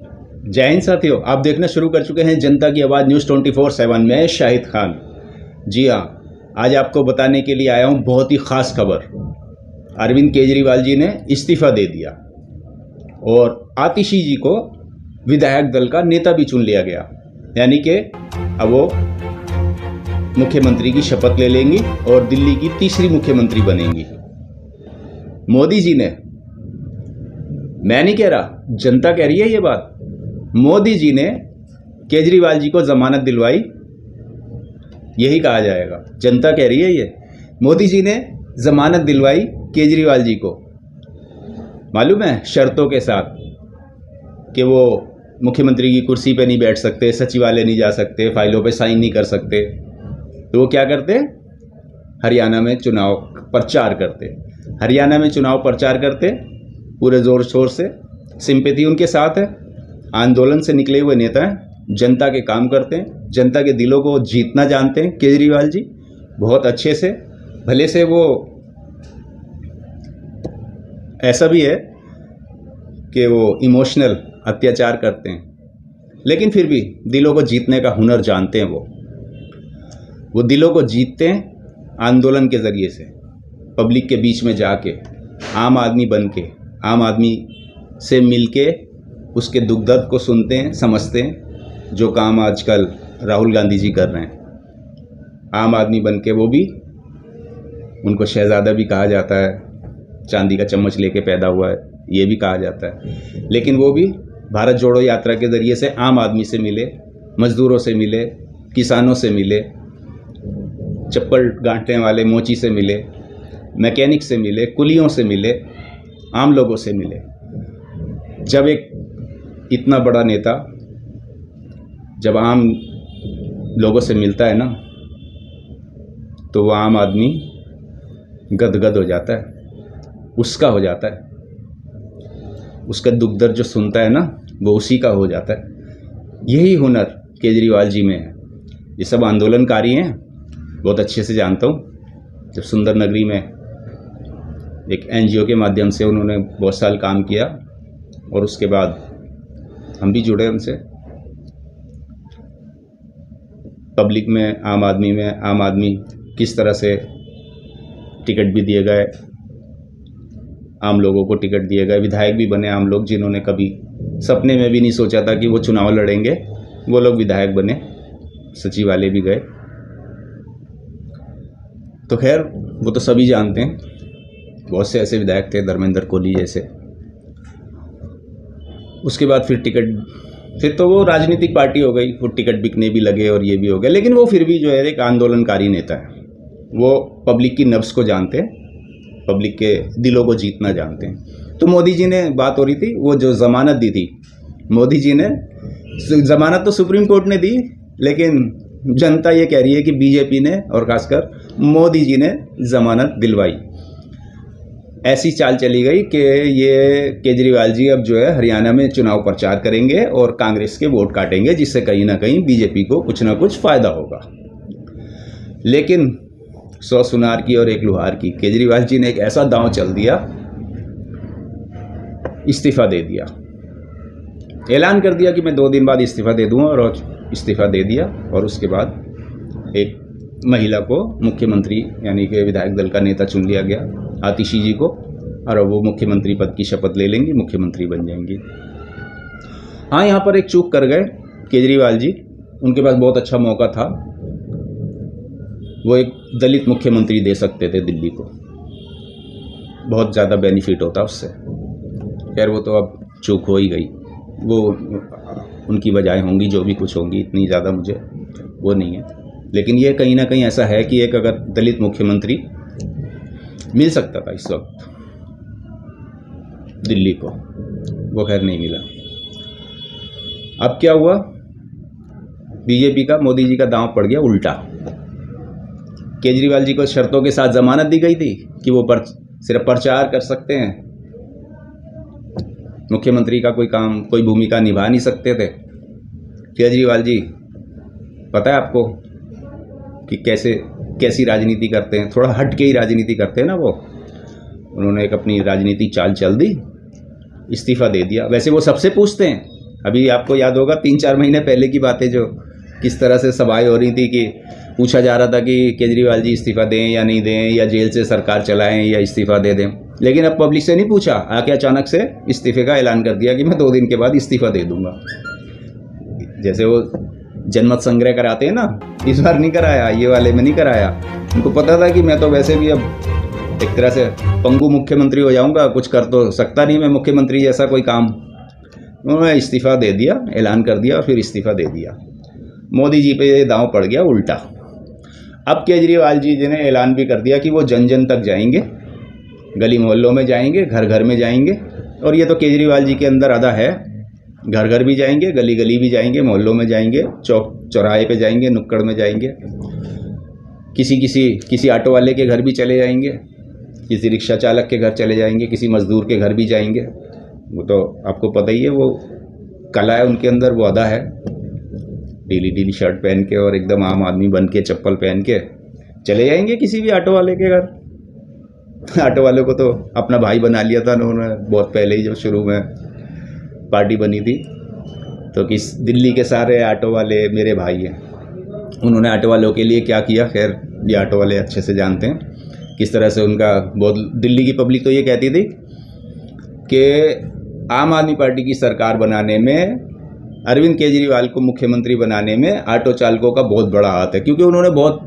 जय हिंद साथियों, आप देखना शुरू कर चुके हैं जनता की आवाज़ न्यूज़ 24/7 में शाहिद खान। जी हाँ, आज आपको बताने के लिए आया हूँ बहुत ही ख़ास खबर। अरविंद केजरीवाल जी ने इस्तीफ़ा दे दिया और आतिशी जी को विधायक दल का नेता भी चुन लिया गया। यानी कि अब वो मुख्यमंत्री की शपथ ले लेंगी और दिल्ली की तीसरी मुख्यमंत्री बनेंगी। मोदी जी ने, मैं नहीं कह रहा, जनता कह रही है ये बात, मोदी जी ने केजरीवाल जी को जमानत दिलवाई, यही कहा जाएगा। जनता कह रही है ये, मोदी जी ने जमानत दिलवाई केजरीवाल जी को, मालूम है, शर्तों के साथ कि वो मुख्यमंत्री की कुर्सी पे नहीं बैठ सकते, सचिवालय नहीं जा सकते, फाइलों पे साइन नहीं कर सकते। तो वो क्या करते? हरियाणा में चुनाव प्रचार करते, हरियाणा में चुनाव प्रचार करते पूरे ज़ोर शोर से। सिंपैथी उनके साथ है, आंदोलन से निकले हुए नेता हैं, जनता के काम करते हैं, जनता के दिलों को जीतना जानते हैं केजरीवाल जी बहुत अच्छे से। भले से वो ऐसा भी है कि वो इमोशनल अत्याचार करते हैं, लेकिन फिर भी दिलों को जीतने का हुनर जानते हैं। वो दिलों को जीतते हैं आंदोलन के ज़रिए से, पब्लिक के बीच में जाके, आम आदमी बन के, आम आदमी से मिल के उसके दुख दर्द को सुनते हैं, समझते हैं। जो काम आजकल राहुल गांधी जी कर रहे हैं, आम आदमी बन के, वो भी, उनको शहज़ादा भी कहा जाता है, चांदी का चम्मच लेके पैदा हुआ है, ये भी कहा जाता है। लेकिन वो भी भारत जोड़ो यात्रा के ज़रिए से आम आदमी से मिले, मज़दूरों से मिले, किसानों से मिले, चप्पल गांठने वाले मोची से मिले, मैकेनिक से मिले, कुलियों से मिले, आम लोगों से मिले। जब एक इतना बड़ा नेता जब आम लोगों से मिलता है ना, तो वह आम आदमी गदगद हो जाता है, उसका हो जाता है, उसका दुख दर्द जो सुनता है ना, वो उसी का हो जाता है। यही हुनर केजरीवाल जी में है। ये सब आंदोलनकारी हैं, बहुत अच्छे से जानता हूँ। जब सुंदर नगरी में एक NGO के माध्यम से उन्होंने बहुत साल काम किया और उसके बाद हम भी जुड़े उनसे। पब्लिक में, आम आदमी में, आम आदमी किस तरह से टिकट भी दिए गए, आम लोगों को टिकट दिए गए, विधायक भी बने आम लोग जिन्होंने कभी सपने में भी नहीं सोचा था कि वो चुनाव लड़ेंगे, वो लोग विधायक बने, सचिवालय भी गए। तो खैर, वो तो सभी जानते हैं। बहुत से ऐसे विधायक थे, धर्मेंद्र कोहली जैसे। उसके बाद फिर तो वो राजनीतिक पार्टी हो गई, वो टिकट बिकने भी लगे और ये भी हो गया। लेकिन वो फिर भी जो है एक आंदोलनकारी नेता है। वो पब्लिक की नब्ज़ को जानते हैं, पब्लिक के दिलों को जीतना जानते हैं। तो मोदी जी ने, बात हो रही थी, वो जो ज़मानत दी थी, मोदी जी ने ज़मानत तो सुप्रीम कोर्ट ने दी, लेकिन जनता ये कह रही है कि बीजेपी ने और खासकर मोदी जी ने ज़मानत दिलवाई। ऐसी चाल चली गई कि ये केजरीवाल जी अब जो है हरियाणा में चुनाव प्रचार करेंगे और कांग्रेस के वोट काटेंगे, जिससे कहीं ना कहीं बीजेपी को कुछ ना कुछ फ़ायदा होगा। लेकिन 100 सुनार की और 1 लुहार की, केजरीवाल जी ने एक ऐसा दांव चल दिया, इस्तीफ़ा दे दिया, ऐलान कर दिया कि मैं 2 दिन बाद इस्तीफ़ा दे दूँगा, और इस्तीफ़ा दे दिया। और उसके बाद एक महिला को मुख्यमंत्री यानी कि विधायक दल का नेता चुन लिया गया, आतिशी जी को, और अब वो मुख्यमंत्री पद की शपथ ले लेंगी, मुख्यमंत्री बन जाएंगी। हाँ, यहाँ पर एक चूक कर गए केजरीवाल जी, उनके पास बहुत अच्छा मौका था, वो एक दलित मुख्यमंत्री दे सकते थे दिल्ली को, बहुत ज़्यादा बेनिफिट होता उससे। खैर, वो तो अब चूक हो ही गई, वो उनकी वजह होंगी, जो भी कुछ होंगी, इतनी ज़्यादा मुझे वो नहीं है। लेकिन ये कहीं ना कहीं ऐसा है कि एक अगर दलित मुख्यमंत्री मिल सकता था इस वक्त दिल्ली को, वो खैर नहीं मिला। अब क्या हुआ, बीजेपी का, मोदी जी का दांव पड़ गया उल्टा। केजरीवाल जी को शर्तों के साथ जमानत दी गई थी कि वो सिर्फ प्रचार कर सकते हैं, मुख्यमंत्री का कोई काम, कोई भूमिका निभा नहीं सकते थे। केजरीवाल जी, पता है आपको कि कैसी राजनीति करते हैं, थोड़ा हट के ही राजनीति करते हैं ना वो। उन्होंने एक अपनी राजनीतिक चाल चल दी, इस्तीफ़ा दे दिया। वैसे वो सबसे पूछते हैं, अभी आपको याद होगा 3-4 महीने पहले की बातें, जो किस तरह से सभाएं हो रही थी कि पूछा जा रहा था कि केजरीवाल जी इस्तीफ़ा दें या नहीं दें, या जेल से सरकार चलाएं या इस्तीफ़ा दे दें। लेकिन अब पब्लिक से नहीं पूछा, आके अचानक से इस्तीफ़े का ऐलान कर दिया कि मैं 2 दिन के बाद इस्तीफ़ा दे दूंगा। जैसे वो जनमत संग्रह कराते हैं ना, इस बार नहीं कराया, ये वाले में नहीं कराया। उनको पता था कि मैं तो वैसे भी अब एक तरह से पंगु मुख्यमंत्री हो जाऊंगा, कुछ कर तो सकता नहीं मैं मुख्यमंत्री जैसा कोई काम। उन्होंने इस्तीफ़ा दे दिया, ऐलान कर दिया और फिर इस्तीफ़ा दे दिया। मोदी जी पे दांव पड़ गया उल्टा। अब केजरीवाल जी ने ऐलान भी कर दिया कि वो जन जन तक जाएंगे, गली मोहल्लों में जाएंगे, घर घर में जाएंगे। और ये तो केजरीवाल जी के अंदर अदा है, घर घर भी जाएंगे, गली गली भी जाएंगे, मोहल्लों में जाएंगे, चौक चौराहे पे जाएंगे, नुक्कड़ में जाएंगे, किसी ऑटो वाले के घर भी चले जाएंगे, किसी रिक्शा चालक के घर चले जाएंगे, किसी मजदूर के घर भी जाएंगे। वो तो आपको पता ही है, वो कला है उनके अंदर, वो अदा है। ढीली ढीली शर्ट पहन के और एकदम आम आदमी बन के, चप्पल पहन के चले जाएंगे किसी भी ऑटो वाले के घर। ऑटो वाले को तो अपना भाई बना लिया था उन्होंने बहुत पहले ही, जब शुरू में पार्टी बनी थी। तो किस दिल्ली के सारे ऑटो वाले मेरे भाई हैं। उन्होंने ऑटो वालों के लिए क्या किया, खैर ये ऑटो वाले अच्छे से जानते हैं किस तरह से उनका बहुत। दिल्ली की पब्लिक तो ये कहती थी कि आम आदमी पार्टी की सरकार बनाने में, अरविंद केजरीवाल को मुख्यमंत्री बनाने में ऑटो चालकों का बहुत बड़ा हाथ है, क्योंकि उन्होंने बहुत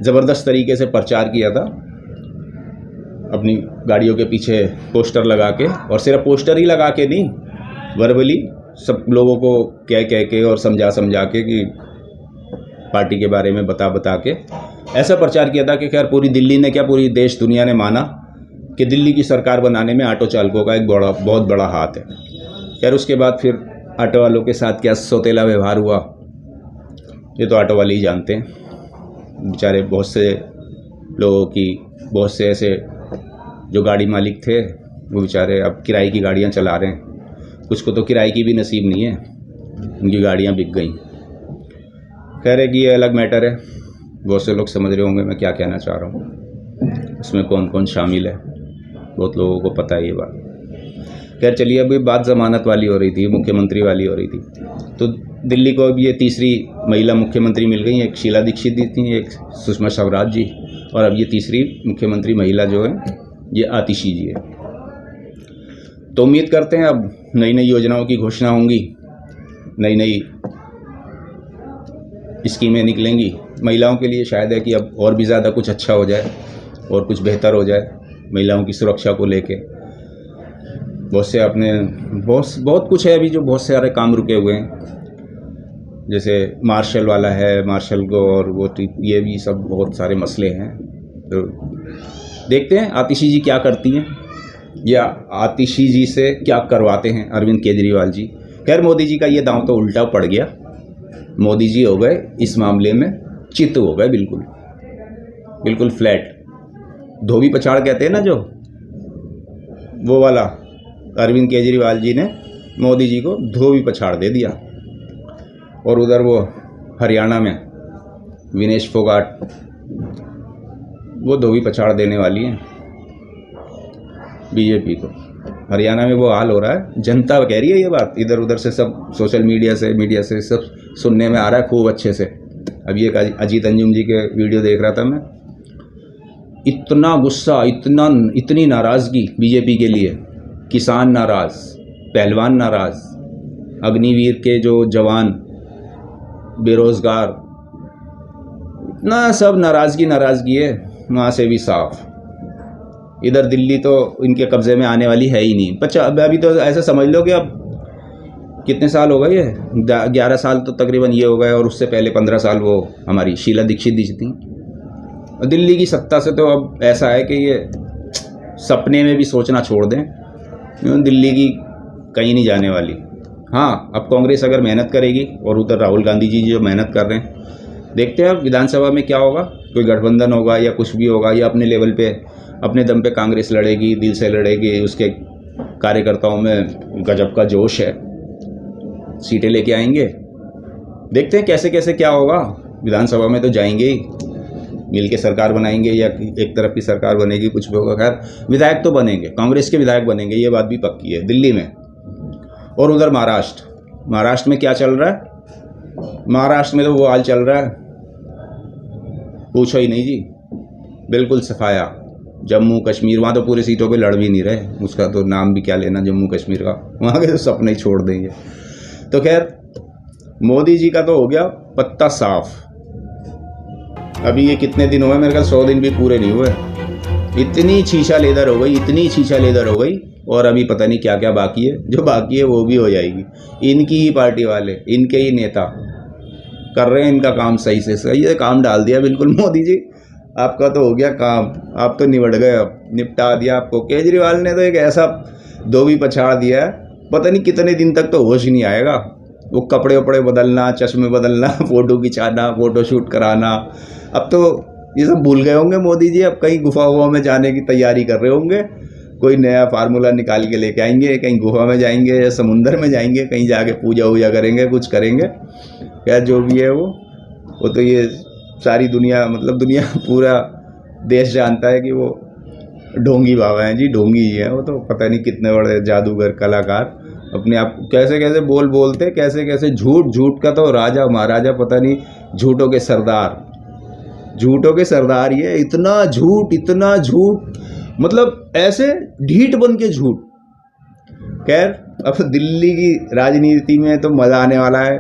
ज़बरदस्त तरीके से प्रचार किया था अपनी गाड़ियों के पीछे पोस्टर लगा के। और सिर्फ पोस्टर ही लगा के नहीं, वर्बली सब लोगों को कह के और समझा के कि पार्टी के बारे में बता के ऐसा प्रचार किया था कि खैर पूरी दिल्ली ने क्या, पूरी देश दुनिया ने माना कि दिल्ली की सरकार बनाने में ऑटो चालकों का एक बहुत बड़ा हाथ है। खैर उसके बाद फिर ऑटो वालों के साथ क्या सौतेला व्यवहार हुआ, ये तो ऑटो वाले ही जानते हैं। बेचारे बहुत से लोगों की, बहुत से ऐसे जो गाड़ी मालिक थे, वो बेचारे अब किराए की गाड़ियाँ चला रहे हैं। कुछ को तो किराए की भी नसीब नहीं है, उनकी गाड़ियाँ बिक गई। खैर है कि ये अलग मैटर है, बहुत से लोग समझ रहे होंगे मैं क्या कहना चाह रहा हूँ, इसमें कौन कौन शामिल है, बहुत लोगों को पता है ये बात। खैर चलिए, अभी बात ज़मानत वाली हो रही थी, मुख्यमंत्री वाली हो रही थी। तो दिल्ली को अब ये तीसरी महिला मुख्यमंत्री मिल गई। एक शीला दीक्षित जी थी, एक सुषमा स्वराज जी, और अब ये तीसरी मुख्यमंत्री महिला जो है ये आतिशी जी है। तो उम्मीद करते हैं अब नई नई योजनाओं की घोषणा होंगी, नई नई स्कीमें निकलेंगी महिलाओं के लिए। शायद है कि अब और भी ज़्यादा कुछ अच्छा हो जाए और कुछ बेहतर हो जाए महिलाओं की सुरक्षा को लेके। बहुत से अपने बहुत कुछ है अभी जो बहुत सारे काम रुके हुए हैं, जैसे मार्शल वाला है, मार्शल को और वो ये भी सब बहुत सारे मसले हैं। तो देखते हैं आतिशी जी क्या करती हैं, या आतिशी जी से क्या करवाते हैं अरविंद केजरीवाल जी। खैर मोदी जी का ये दांव तो उल्टा पड़ गया, मोदी जी हो गए इस मामले में चित हो गए, बिल्कुल फ्लैट। धोबी पछाड़ कहते हैं ना जो, वो वाला अरविंद केजरीवाल जी ने मोदी जी को धोबी पछाड़ दे दिया। और उधर वो हरियाणा में विनेश फोगाट, वो धोबी पछाड़ देने वाली हैं बीजेपी को। हरियाणा में वो हाल हो रहा है, जनता कह रही है ये बात, इधर उधर से सब सोशल मीडिया से सब सुनने में आ रहा है खूब अच्छे से। अभी एक अजीत अंजुम जी के वीडियो देख रहा था मैं, इतना गुस्सा, इतनी नाराज़गी बीजेपी के लिए। किसान नाराज़, पहलवान नाराज़, अग्निवीर के जो जवान, बेरोज़गार, इतना सब नाराज़गी है, वहाँ से भी साफ। इधर दिल्ली तो इनके कब्ज़े में आने वाली है ही नहीं। अभी तो ऐसे समझ लो कि अब कितने साल हो गए, ये 11 साल तो तकरीबन ये हो गए, और उससे पहले 15 साल वो हमारी शीला दीक्षित जी थी। दिल्ली की सत्ता से तो अब ऐसा है कि ये सपने में भी सोचना छोड़ दें, दिल्ली की कहीं नहीं जाने वाली। हाँ, अब कांग्रेस अगर मेहनत करेगी, और उधर राहुल गांधी जी जो मेहनत कर रहे हैं, देखते हैं अब विधानसभा में क्या होगा, कोई गठबंधन होगा या कुछ भी होगा, या अपने लेवल पे, अपने दम पे कांग्रेस लड़ेगी, दिल से लड़ेगी, उसके कार्यकर्ताओं में गजब का जोश है, सीटें लेके आएंगे। देखते हैं कैसे कैसे क्या होगा। विधानसभा में तो जाएंगे ही, मिल के सरकार बनाएंगे, या एक तरफ की सरकार बनेगी, कुछ भी होगा। खैर विधायक तो बनेंगे, कांग्रेस के विधायक बनेंगे, ये बात भी पक्की है दिल्ली में। और उधर महाराष्ट्र, महाराष्ट्र में क्या चल रहा है? महाराष्ट्र में तो वो हाल चल रहा है, पूछो ही नहीं जी, बिल्कुल सफाया। जम्मू कश्मीर, वहाँ तो पूरी सीटों पे लड़ भी नहीं रहे, उसका तो नाम भी क्या लेना जम्मू कश्मीर का, वहाँ के तो सपने ही छोड़ देंगे। तो खैर, मोदी जी का तो हो गया पत्ता साफ। अभी ये कितने दिन हुए, मेरे ख्याल 100 दिन भी पूरे नहीं हुए, इतनी छीछा लेदर हो गई, इतनी छीछा लेदर हो गई। और अभी पता नहीं क्या क्या बाकी है, जो बाकी है वो भी हो जाएगी। इनकी ही पार्टी वाले, इनके ही नेता कर रहे हैं इनका काम सही से सही है, काम डाल दिया बिल्कुल। मोदी जी आपका तो हो गया काम, आप तो निबट गए, अब निपटा दिया आपको। केजरीवाल ने तो एक ऐसा धोबी पछाड़ दिया है, पता नहीं कितने दिन तक तो होश ही नहीं आएगा। वो कपड़े वपड़े बदलना, चश्मे बदलना, फ़ोटो खिंचाना, फ़ोटो शूट कराना, अब तो ये सब भूल गए होंगे मोदी जी। अब कहीं गुफा वुफा में जाने की तैयारी कर रहे होंगे, कोई नया फार्मूला निकाल के लेके आएंगे, कहीं गुफा में जाएंगे या समुंदर में जाएंगे, कहीं जाके पूजा वूजा करेंगे, कुछ करेंगे। क्या जो भी है वो तो ये सारी दुनिया, मतलब दुनिया पूरा देश जानता है कि वो ढोंगी बाबा हैं जी, ढोंगी ही हैं वो तो। पता नहीं कितने बड़े जादूगर कलाकार, अपने आप कैसे कैसे बोलते, कैसे कैसे झूठ का तो राजा महाराजा, पता नहीं झूठों के सरदार, झूठों के सरदार ये। इतना झूठ, मतलब ऐसे ढीठ बन के झूठ। खैर, अब दिल्ली की राजनीति में तो मज़ा आने वाला है,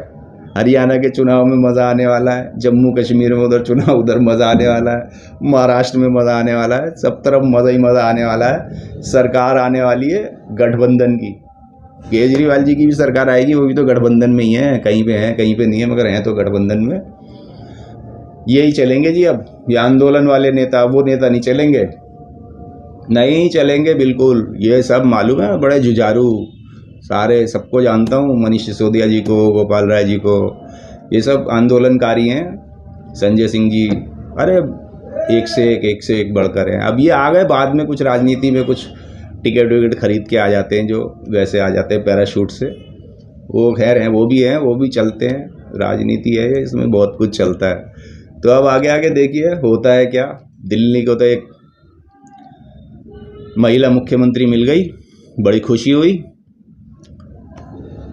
हरियाणा के चुनाव में मज़ा आने वाला है, जम्मू कश्मीर में उधर चुनाव, उधर मज़ा आने वाला है, महाराष्ट्र में मज़ा आने वाला है, सब तरफ मज़ा ही मज़ा आने वाला है। सरकार आने वाली है गठबंधन की, केजरीवाल जी की भी सरकार आएगी, वो भी तो गठबंधन में ही है, कहीं पे है कहीं पे नहीं है, मगर हैं तो गठबंधन में। यही चलेंगे जी अब, ये आंदोलन वाले नेता, वो नेता नहीं चलेंगे, नहीं चलेंगे बिल्कुल। ये सब मालूम है, बड़े जुझारू, सारे सबको जानता हूँ, मनीष सिसोदिया जी को, गोपाल राय जी को, ये सब आंदोलनकारी हैं, संजय सिंह जी, अरे एक से एक बढ़कर हैं। अब ये आ गए बाद में, कुछ राजनीति में कुछ टिकट विकेट खरीद के आ जाते हैं, जो वैसे आ जाते हैं पैराशूट से, वो खैर हैं, वो भी चलते हैं, राजनीति है इसमें बहुत कुछ चलता है। तो अब आगे देखिए होता है क्या। दिल्ली को तो एक महिला मुख्यमंत्री मिल गई, बड़ी खुशी हुई।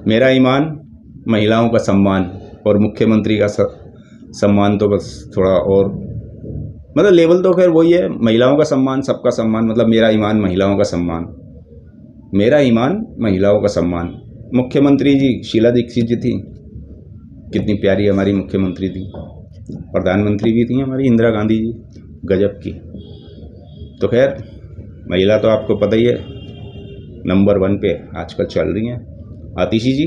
मेरा ईमान, महिलाओं का सम्मान और मुख्यमंत्री का सम्मान तो बस थोड़ा और, मतलब लेवल तो खैर वही है, महिलाओं का सम्मान, सबका सम्मान, मतलब मेरा ईमान महिलाओं का सम्मान, मेरा ईमान महिलाओं का सम्मान। मुख्यमंत्री जी शीला दीक्षित जी थी, कितनी प्यारी हमारी मुख्यमंत्री थी। प्रधानमंत्री भी थी हमारी इंदिरा गांधी जी, गजब की। तो खैर, महिला तो आपको पता ही है नंबर 1 पे आजकल चल रही हैं। आतिशी जी,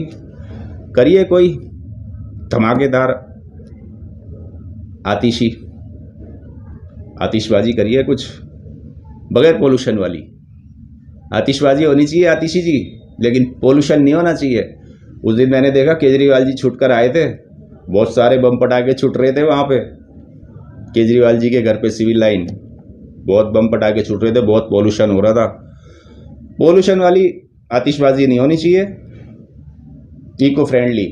करिए कोई धमाकेदार आतिशबाजी करिए, कुछ बगैर पोल्यूशन वाली आतिशबाजी होनी चाहिए आतिशी जी, लेकिन पोल्यूशन नहीं होना चाहिए। उस दिन मैंने देखा केजरीवाल जी छुट कर आए थे, बहुत सारे बम पटाखे छुट रहे थे वहाँ पे, केजरीवाल जी के घर पे सिविल लाइन, बहुत बम पटाखे छुट रहे थे, बहुत पोल्यूशन हो रहा था। पोल्यूशन वाली आतिशबाजी नहीं होनी चाहिए, इको फ्रेंडली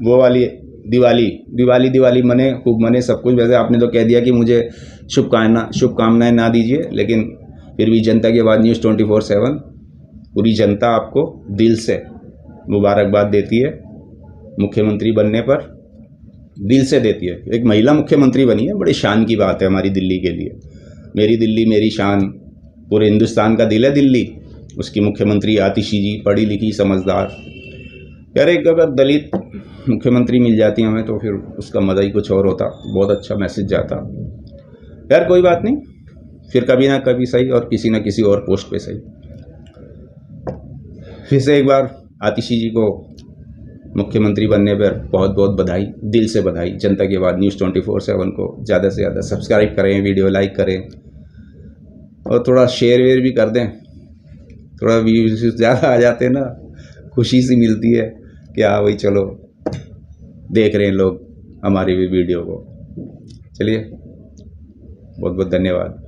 वो वाली दिवाली मने, खूब मने सब कुछ। वैसे आपने तो कह दिया कि मुझे शुभकामनाएं ना दीजिए, लेकिन फिर भी जनता की आवाज़ न्यूज़ 24/7 पूरी जनता आपको दिल से मुबारकबाद देती है, मुख्यमंत्री बनने पर दिल से देती है। एक महिला मुख्यमंत्री बनी है, बड़ी शान की बात है हमारी दिल्ली के लिए। मेरी दिल्ली मेरी शान, पूरे हिंदुस्तान का दिल है दिल्ली। उसकी मुख्यमंत्री आतिशी जी, पढ़ी लिखी समझदार। यार एक अगर दलित मुख्यमंत्री मिल जाती हमें तो फिर उसका मज़ा ही कुछ और होता, बहुत अच्छा मैसेज जाता। यार कोई बात नहीं, फिर कभी ना कभी सही, और किसी ना किसी और पोस्ट पे सही। फिर से एक बार आतिशी जी को मुख्यमंत्री बनने पर बहुत बहुत बधाई, दिल से बधाई। जनता की आवाज़ न्यूज़ 24/7 को ज़्यादा से ज़्यादा सब्सक्राइब करें, वीडियो लाइक करें और थोड़ा शेयर वेयर भी कर दें। थोड़ा व्यूज़ ज़्यादा आ जाते हैं ना, खुशी सी मिलती है कि हाँ भाई चलो देख रहे हैं लोग हमारी भी वीडियो को। चलिए, बहुत बहुत धन्यवाद।